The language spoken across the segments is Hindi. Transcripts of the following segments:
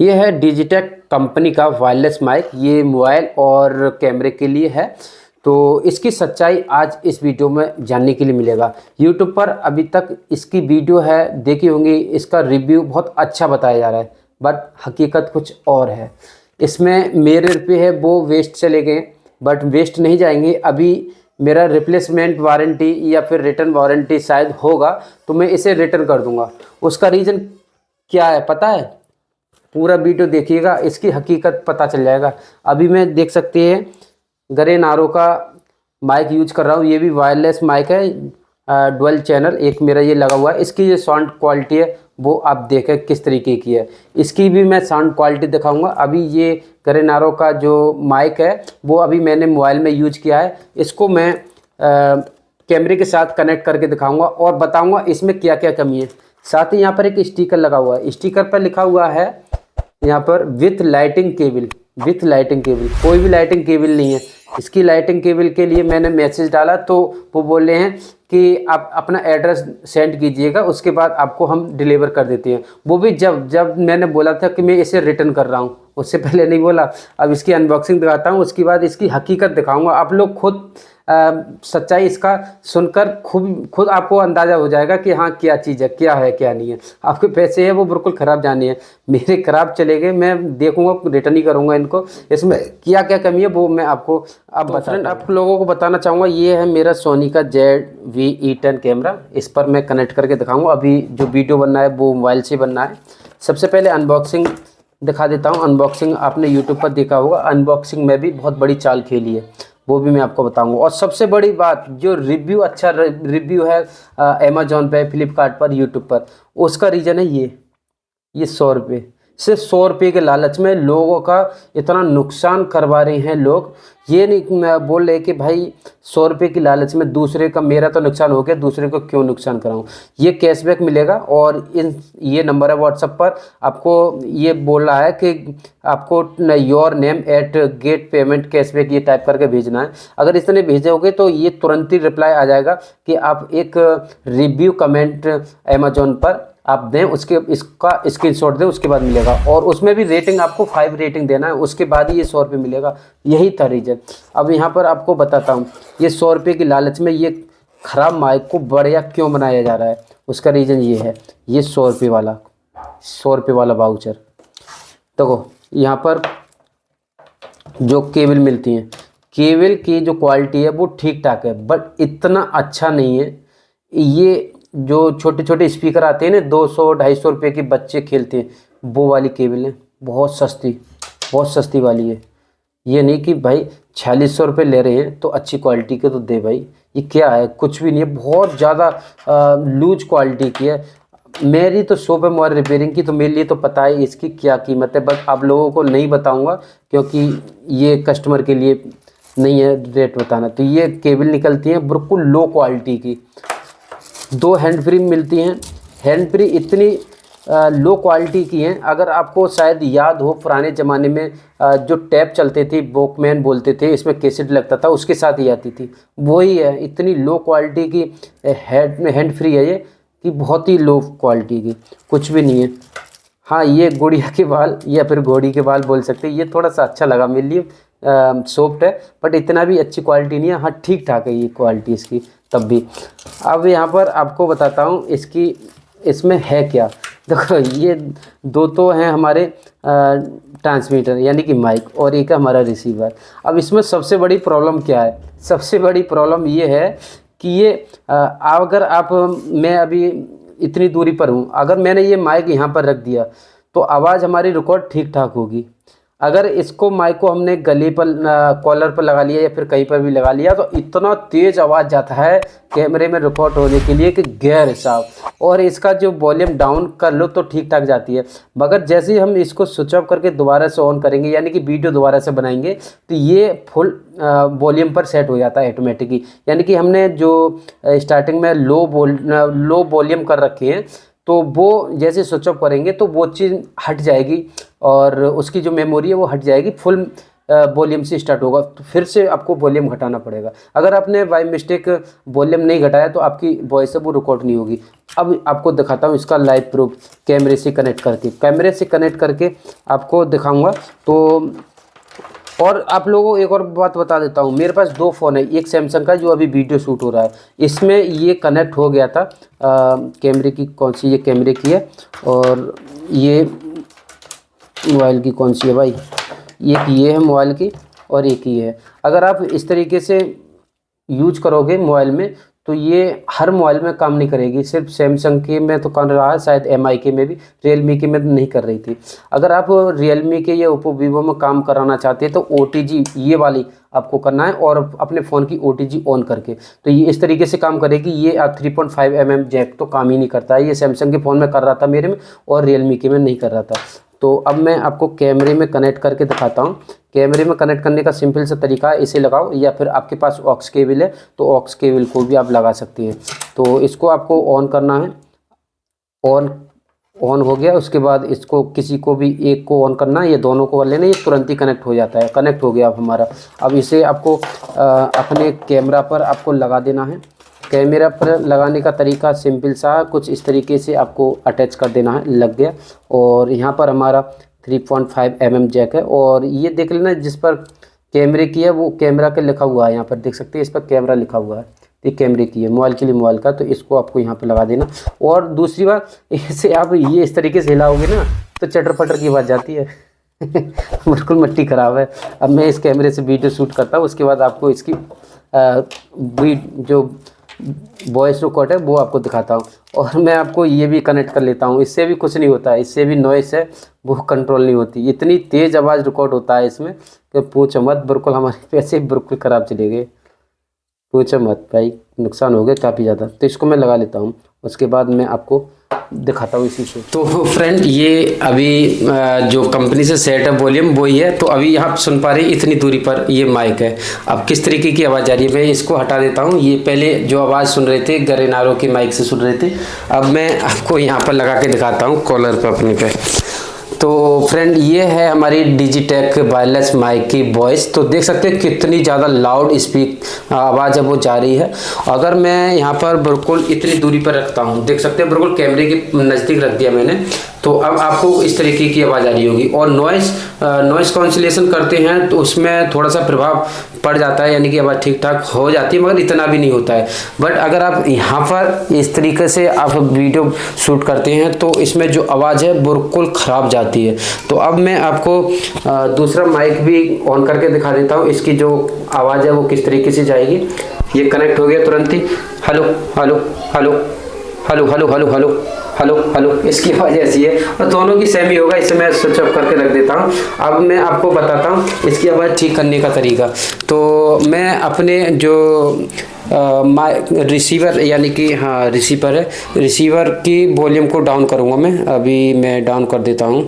ये है डिजिटेक कंपनी का वायरलेस माइक। ये मोबाइल और कैमरे के लिए है। तो इसकी सच्चाई आज इस वीडियो में जानने के लिए मिलेगा। यूट्यूब पर अभी तक इसकी वीडियो है देखी होंगी, इसका रिव्यू बहुत अच्छा बताया जा रहा है, बट हकीकत कुछ और है। इसमें मेरे रुपये है वो वेस्ट चले गए, बट वेस्ट नहीं जाएंगे। अभी मेरा रिप्लेसमेंट वारंटी या फिर रिटर्न वारंटी शायद होगा, तो मैं इसे रिटर्न कर दूंगा। उसका रीज़न क्या है पता है? पूरा वीडियो देखिएगा, इसकी हकीकत पता चल जाएगा। अभी मैं देख सकते हैं गरेन आर का माइक यूज कर रहा हूँ। ये भी वायरलेस माइक है, डुअल चैनल। एक मेरा ये लगा हुआ है। इसकी जो साउंड क्वालिटी है वो आप देखें किस तरीके की है। इसकी भी मैं साउंड क्वालिटी दिखाऊंगा। अभी ये गरेन आर का जो माइक है वो अभी मैंने मोबाइल में यूज किया है। इसको मैं कैमरे के साथ कनेक्ट करके दिखाऊंगा और बताऊंगा इसमें क्या क्या कमी है। साथ ही यहाँ पर एक स्टिकर लगा हुआ है। स्टिकर पर लिखा हुआ है यहाँ पर with lighting cable. With lighting cable, कोई भी लाइटिंग केबल नहीं है। इसकी लाइटिंग केबल के लिए मैंने मैसेज डाला तो वो बोल रहे हैं कि आप अपना एड्रेस सेंड कीजिएगा, उसके बाद आपको हम डिलीवर कर देते हैं। वो भी जब मैंने बोला था कि मैं इसे रिटर्न कर रहा हूँ, उससे पहले नहीं बोला। अब इसकी अनबॉक्सिंग दिखाता हूँ, उसके बाद इसकी हकीकत दिखाऊंगा। आप लोग खुद सच्चाई इसका सुनकर खुद आपको अंदाज़ा हो जाएगा कि हाँ क्या चीज़ है, क्या है क्या नहीं है। आपके पैसे हैं वो बिल्कुल ख़राब जाने हैं। मेरे ख़राब चले गए, मैं देखूंगा, रिटर्न ही करूंगा इनको। इसमें क्या क्या कमी है वो मैं आपको अब फ्रेंड आप लोगों को बताना चाहूँगा। ये है मेरा सोनी का ZV-E10 कैमरा। इस पर मैं कनेक्ट करके दिखाऊँगा। अभी जो वीडियो बनना है वो मोबाइल से बनना है। सबसे पहले अनबॉक्सिंग दिखा देता हूँ। अनबॉक्सिंग आपने यूट्यूब पर देखा होगा। अनबॉक्सिंग में भी बहुत बड़ी चाल खेली है, वो भी मैं आपको बताऊंगा। और सबसे बड़ी बात, जो रिव्यू अच्छा रिव्यू है अमेजोन पे, फ्लिपकार्ट पर, यूट्यूब पर, उसका रीज़न है ये 100 रुपये। सिर्फ 100 रुपये के लालच में लोगों का इतना नुकसान करवा रहे हैं लोग। ये नहीं बोल रहे कि भाई 100 रुपये की लालच में दूसरे का, मेरा तो नुकसान हो गया, दूसरे को क्यों नुकसान कराऊं। ये कैशबैक मिलेगा और ये नंबर है व्हाट्सएप पर। आपको ये बोल रहा है कि आपको your name at gate payment cashback ये टाइप करके भेजना है। अगर इतने भेजोगे तो ये तुरंत ही रिप्लाई आ जाएगा कि आप एक रिव्यू कमेंट अमेजोन पर आप दें, उसके इसका स्क्रीनशॉट दें, उसके बाद मिलेगा। और उसमें भी रेटिंग आपको 5 रेटिंग देना है, उसके बाद ही ये 100 रुपये मिलेगा। यही था रीज़न। अब यहाँ पर आपको बताता हूँ ये 100 रुपये की लालच में ये ख़राब माइक को बढ़िया क्यों बनाया जा रहा है। उसका रीज़न ये है, ये 100 रुपये वाला वाउचर। देखो यहाँ पर जो केबल मिलती हैं, केबल की जो क्वालिटी है वो ठीक ठाक है, बट इतना अच्छा नहीं है। ये जो छोटे छोटे स्पीकर आते हैं ना, 200-250 रुपये के बच्चे खेलते हैं, वो वाली केबल है। बहुत सस्ती वाली है। ये नहीं कि भाई 4600 रुपये ले रहे हैं तो अच्छी क्वालिटी के तो दे भाई। ये क्या है? कुछ भी नहीं है, बहुत ज़्यादा लूज क्वालिटी की है। मेरी तो शॉप है मोबाइल रिपेयरिंग की, तो मेरे लिए तो पता है इसकी क्या कीमत है, बट आप लोगों को नहीं बताऊंगा क्योंकि ये कस्टमर के लिए नहीं है रेट बताना। तो ये केबल निकलती है बिल्कुल लो क्वालिटी की। 2 हैंड फ्री मिलती हैं। हैंड फ्री इतनी लो क्वालिटी की हैं, अगर आपको शायद याद हो पुराने ज़माने में जो टैप चलते थे, वॉकमैन बोलते थे, इसमें कैसेट लगता था, उसके साथ ही आती थी, वही है। इतनी लो क्वालिटी की हैंड फ्री है ये कि बहुत ही लो क्वालिटी की, कुछ भी नहीं है। हाँ, ये गुड़िया के बाल या फिर घोड़ी के बाल बोल सकते हैं, ये थोड़ा सा अच्छा लगा मेरे लिए। सॉफ्ट है बट इतना भी अच्छी क्वालिटी नहीं है। हाँ, ठीक ठाक है ये क्वालिटी इसकी तब भी। अब यहाँ पर आपको बताता हूँ इसमें है क्या। देखो ये दो तो हैं हमारे ट्रांसमीटर यानी कि माइक, और एक है हमारा रिसीवर। अब इसमें सबसे बड़ी प्रॉब्लम क्या है? सबसे बड़ी प्रॉब्लम ये है कि ये अगर मैं अभी इतनी दूरी पर हूँ, अगर मैंने ये माइक यहाँ पर रख दिया तो आवाज़ हमारी रिकॉर्ड ठीक ठाक होगी। अगर इसको माइक को हमने गले पर, कॉलर पर लगा लिया या फिर कहीं पर भी लगा लिया, तो इतना तेज़ आवाज़ जाता है कैमरे में रिकॉर्ड होने के लिए कि गैर हिसाब। और इसका जो वॉल्यूम डाउन कर लो तो ठीक ठाक जाती है, मगर जैसे ही हम इसको स्विच ऑफ करके दोबारा से ऑन करेंगे यानी कि वीडियो दोबारा से बनाएंगे तो ये फुल वॉल्यूम पर सेट हो जाता है ऑटोमेटिकली। यानी कि हमने जो स्टार्टिंग में लो वॉल्यूम कर रखे हैं, तो वो जैसे स्विच ऑफ करेंगे तो वो चीज़ हट जाएगी और उसकी जो मेमोरी है वो हट जाएगी। फुल वॉल्यूम से स्टार्ट होगा, तो फिर से आपको वॉल्यूम घटाना पड़ेगा। अगर आपने बाय मिस्टेक वॉल्यूम नहीं घटाया तो आपकी वॉइस है वो रिकॉर्ड नहीं होगी। अब आपको दिखाता हूँ इसका लाइव प्रूफ कैमरे से कनेक्ट करके। कैमरे से कनेक्ट करके आपको दिखाऊंगा। तो और आप लोगों को एक और बात बता देता हूँ, मेरे पास दो फ़ोन है, एक सैमसंग का जो अभी वीडियो शूट हो रहा है, इसमें ये कनेक्ट हो गया था। कैमरे की कौन सी, ये कैमरे की है, और ये मोबाइल की कौन सी है भाई, एक ये है मोबाइल की और एक ये है। अगर आप इस तरीके से यूज करोगे मोबाइल में तो ये हर मोबाइल में काम नहीं करेगी, सिर्फ सैमसंग के में तो कर रहा है, शायद एमआई के में भी, रियलमी के में तो नहीं कर रही थी। अगर आप रियलमी के या ओप्पो वीवो में काम कराना चाहते हैं तो ओटीजी ये वाली आपको करना है, और अपने फ़ोन की ओटीजी ऑन करके, तो ये इस तरीके से काम करेगी। ये 3.5 mm जैक तो काम ही नहीं करता है, ये सैमसंग के फ़ोन में कर रहा था मेरे में, और रियलमी के में नहीं कर रहा था। तो अब मैं आपको कैमरे में कनेक्ट करके दिखाता हूँ। कैमरे में कनेक्ट करने का सिंपल सा तरीका है, इसे लगाओ, या फिर आपके पास ऑक्स केबल है तो ऑक्स केबल को भी आप लगा सकते हैं। तो इसको आपको ऑन करना है, ऑन हो गया। उसके बाद इसको किसी को भी एक को ऑन करना है, ये दोनों को लेना, ये तुरंत ही कनेक्ट हो जाता है। कनेक्ट हो गया अब हमारा। अब इसे आपको अपने कैमरा पर आपको लगा देना है। कैमरा पर लगाने का तरीका सिंपल सा, कुछ इस तरीके से आपको अटैच कर देना है। लग गया, और यहाँ पर हमारा 3.5 mm जैक है, और ये देख लेना जिस पर कैमरे की है वो कैमरा के लिखा हुआ है, यहाँ पर देख सकते हैं, इस पर कैमरा लिखा हुआ है, ये कैमरे की है, मोबाइल के लिए मोबाइल का। तो इसको आपको यहाँ पर लगा देना। और दूसरी बात, इसे आप ये इस तरीके से हिलाओगे ना तो चटर पटर की आवाज़ जाती है। बिल्कुल मिट्टी ख़राब है। अब मैं इस कैमरे से वीडियो शूट करता हूँ, उसके बाद आपको इसकी जो वॉइस रिकॉर्ड है वो आपको दिखाता हूँ। और मैं आपको ये भी कनेक्ट कर लेता हूँ, इससे भी कुछ नहीं होता है, इससे भी नॉइस है वो कंट्रोल नहीं होती। इतनी तेज़ आवाज़ रिकॉर्ड होता है इसमें कि पूछो मत, बिल्कुल हमारे पैसे बिल्कुल ख़राब चले गए, पूछो मत भाई, नुकसान हो गया काफ़ी ज़्यादा। तो इसको मैं लगा लेता हूँ, उसके बाद मैं आपको दिखाता हूँ इसी से। तो फ्रेंड, ये अभी जो कंपनी से सेट है वॉल्यूम वही है। तो अभी आप सुन पा रहे हैं, इतनी दूरी पर ये माइक है। अब किस तरीके की आवाज़ आ रही है, मैं इसको हटा देता हूँ। ये पहले जो आवाज़ सुन रहे थे गरेनारों की माइक से सुन रहे थे, अब मैं आपको यहाँ पर लगा के दिखाता हूँ कॉलर पर अपने पे। तो फ्रेंड, ये है हमारी डिजिटेक वायरलेस माइक की वॉइस। तो देख सकते हैं कितनी ज़्यादा लाउड स्पीक आवाज़ है वो जा रही है। अगर मैं यहाँ पर बिल्कुल इतनी दूरी पर रखता हूँ, देख सकते हैं बिल्कुल कैमरे के नज़दीक रख दिया मैंने, तो अब आपको इस तरीके की आवाज़ आ रही होगी। और नॉइस कैंसिलेशन करते हैं तो उसमें थोड़ा सा प्रभाव पड़ जाता है, यानी कि आवाज़ ठीक ठाक हो जाती है, मगर इतना भी नहीं होता है। बट अगर आप यहाँ पर इस तरीके से आप वीडियो शूट करते हैं तो इसमें जो आवाज़ है बिल्कुल ख़राब जाती है। तो अब मैं आपको दूसरा माइक भी ऑन करके दिखा देता हूँ, इसकी जो आवाज़ है वो किस तरीके से जाएगी। ये कनेक्ट हो गया तुरंत ही। Hello hello hello hello hello hello hello hello hello, इसकी आवाज़ ऐसी है, और दोनों की सेम ही होगा। इसे मैं स्विच ऑफ करके रख देता हूँ। अब मैं आपको बताता हूँ इसकी आवाज़ ठीक करने का तरीका। तो मैं अपने जो रिसीवर, यानी कि हाँ रिसीवर है, रिसीवर की वॉल्यूम को डाउन करूँगा मैं। अभी मैं डाउन कर देता हूँ।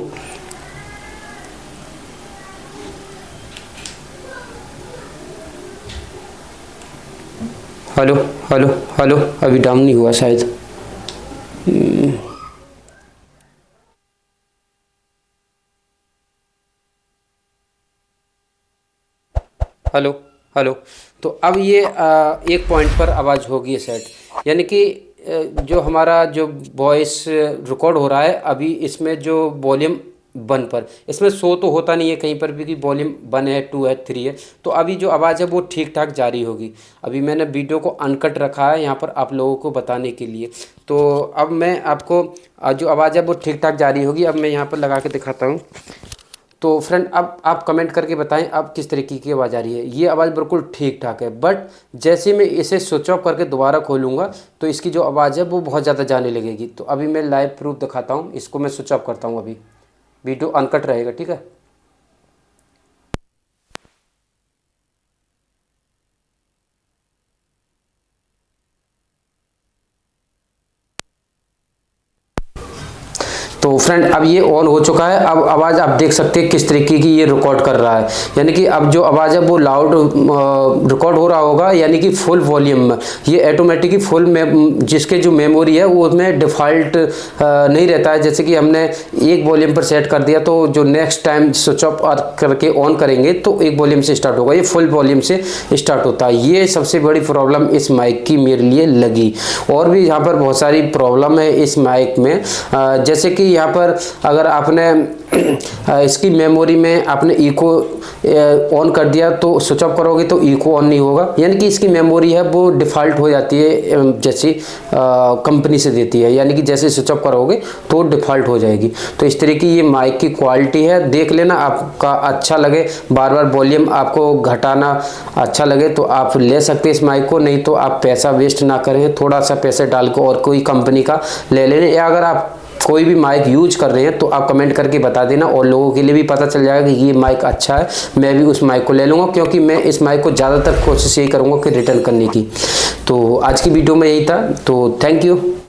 हेलो हेलो हेलो, अभी डाउन नहीं हुआ शायद। Hello hello. तो अब ये एक पॉइंट पर आवाज़ होगी सेट, यानी कि जो हमारा जो वॉइस रिकॉर्ड हो रहा है अभी इसमें जो वॉल्यूम 1 पर, इसमें शो तो होता नहीं है कहीं पर भी कि वॉल्यूम 1 है, 2 है, 3 है। तो अभी जो आवाज़ है वो ठीक ठाक जारी होगी। अभी मैंने वीडियो को अनकट रखा है यहाँ पर आप लोगों को बताने के लिए। तो अब मैं आपको जो आवाज़ है वो ठीक ठाक जारी होगी। अब मैं यहाँ पर लगा के दिखाता हूँ। तो फ्रेंड, अब आप कमेंट करके बताएं अब किस तरीके की आवाज़ आ रही है। ये आवाज़ बिल्कुल ठीक ठाक है, बट जैसे मैं इसे स्विच ऑफ करके दोबारा खोलूँगा तो इसकी जो आवाज़ है वो बहुत ज़्यादा जाने लगेगी। तो अभी मैं लाइव प्रूफ दिखाता हूँ, इसको मैं स्विच ऑफ करता हूँ। अभी वीडियो अनकट रहेगा, ठीक है। तो फ्रेंड अब ये ऑन हो चुका है। अब आवाज़ आप देख सकते हैं किस तरीके की ये रिकॉर्ड कर रहा है, यानी कि अब जो आवाज़ है वो लाउड रिकॉर्ड हो रहा होगा, यानी कि फुल वॉल्यूम में। ये ऑटोमेटिकली फुल में जिसके जो मेमोरी है वो उसमें डिफ़ॉल्ट नहीं रहता है। जैसे कि हमने एक वॉल्यूम पर सेट कर दिया तो जो नेक्स्ट टाइम स्विच ऑफ करके ऑन करेंगे तो एक वॉल्यूम से स्टार्ट होगा, ये फुल वॉल्यूम से स्टार्ट होता है। ये सबसे बड़ी प्रॉब्लम इस माइक की मेरे लिए लगी। और भी यहाँ पर बहुत सारी प्रॉब्लम है इस माइक में, जैसे कि यहाँ पर अगर आपने इसकी मेमोरी में आपने इको ऑन कर दिया तो स्विच ऑफ करोगे तो इको ऑन नहीं होगा, यानी कि इसकी मेमोरी है वो डिफ़ॉल्ट हो जाती है जैसी कंपनी से देती है, यानी कि जैसे स्विच ऑफ करोगे तो डिफ़ॉल्ट हो जाएगी। तो इस तरह की ये माइक की क्वालिटी है, देख लेना। आपका अच्छा लगे, बार बार वॉल्यूम आपको घटाना अच्छा लगे तो आप ले सकते हैं इस माइक को, नहीं तो आप पैसा वेस्ट ना करें, थोड़ा सा पैसे डाल के और कोई कंपनी का ले लें। या अगर आप कोई भी माइक यूज कर रहे हैं तो आप कमेंट करके बता देना, और लोगों के लिए भी पता चल जाएगा कि ये माइक अच्छा है, मैं भी उस माइक को ले लूँगा, क्योंकि मैं इस माइक को ज़्यादातर कोशिश यही करूँगा कि रिटर्न करने की। तो आज की वीडियो में यही था, तो थैंक यू।